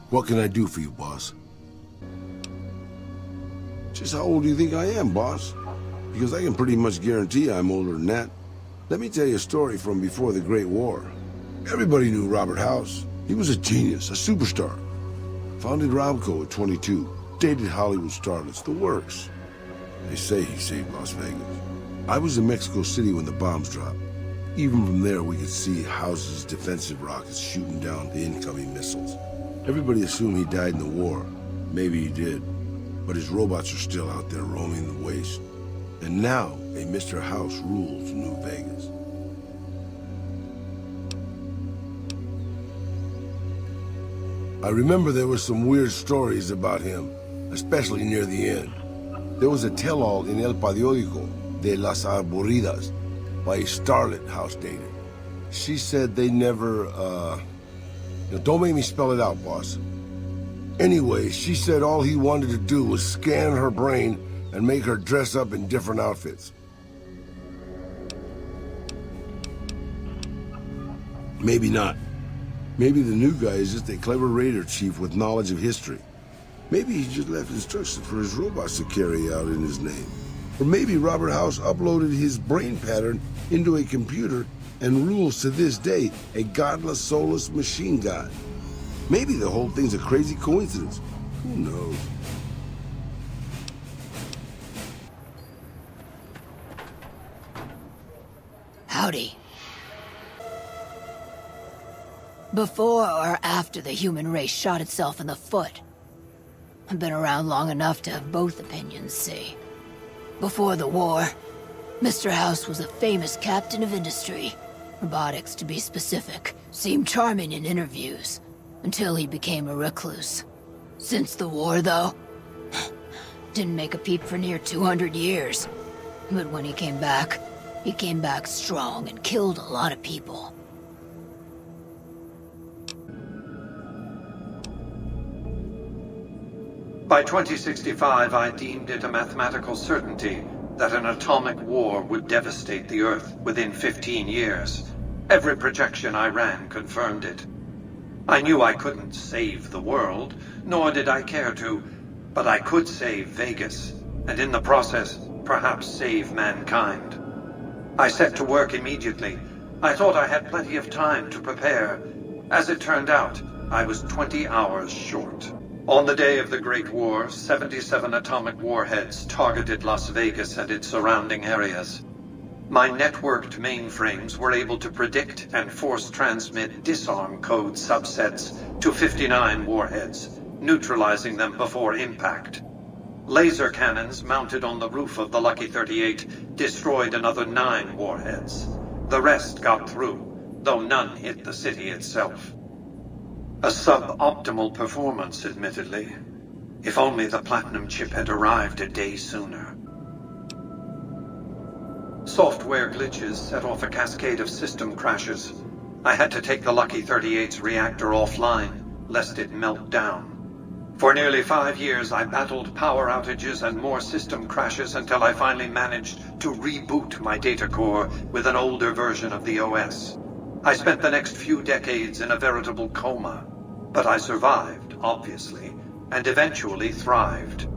What can I do for you, boss? Just how old do you think I am, boss? Because I can pretty much guarantee I'm older than that. Let me tell you a story from before the Great War. Everybody knew Robert House. He was a genius, a superstar. Founded Robco at 22. Dated Hollywood starlets, the works. They say he saved Las Vegas. I was in Mexico City when the bombs dropped. Even from there, we could see House's defensive rockets shooting down the incoming missiles. Everybody assumed he died in the war. Maybe he did. But his robots are still out there roaming the waste. And now, a Mr. House rules New Vegas. I remember there were some weird stories about him, especially near the end. There was a tell-all in El Periódico de las Aburridas by a starlet House dated. She said they never, don't make me spell it out, boss. Anyway, she said all he wanted to do was scan her brain and make her dress up in different outfits. Maybe not. Maybe the new guy is just a clever raider chief with knowledge of history. Maybe he just left instructions for his robots to carry out in his name. Or maybe Robert House uploaded his brain pattern into a computer and rules to this day a godless, soulless machine god. Maybe the whole thing's a crazy coincidence. Who knows? Howdy. Before or after the human race shot itself in the foot? I've been around long enough to have both opinions, see. Before the war, Mr. House was a famous captain of industry. Robotics, to be specific, seemed charming in interviews, until he became a recluse. Since the war, though, didn't make a peep for near 200 years. But when he came back strong and killed a lot of people. By 2065, I deemed it a mathematical certainty that an atomic war would devastate the Earth within 15 years. Every projection I ran confirmed it. I knew I couldn't save the world, nor did I care to, but I could save Vegas, and in the process, perhaps save mankind. I set to work immediately. I thought I had plenty of time to prepare. As it turned out, I was 20 hours short. On the day of the Great War, 77 atomic warheads targeted Las Vegas and its surrounding areas. My networked mainframes were able to predict and force-transmit disarm code subsets to 59 warheads, neutralizing them before impact. Laser cannons mounted on the roof of the Lucky 38 destroyed another 9 warheads. The rest got through, though none hit the city itself. A suboptimal performance, admittedly. If only the platinum chip had arrived a day sooner. Software glitches set off a cascade of system crashes. I had to take the Lucky 38's reactor offline, lest it melt down. For nearly 5 years, I battled power outages and more system crashes until I finally managed to reboot my data core with an older version of the OS. I spent the next few decades in a veritable coma, but I survived, obviously, and eventually thrived.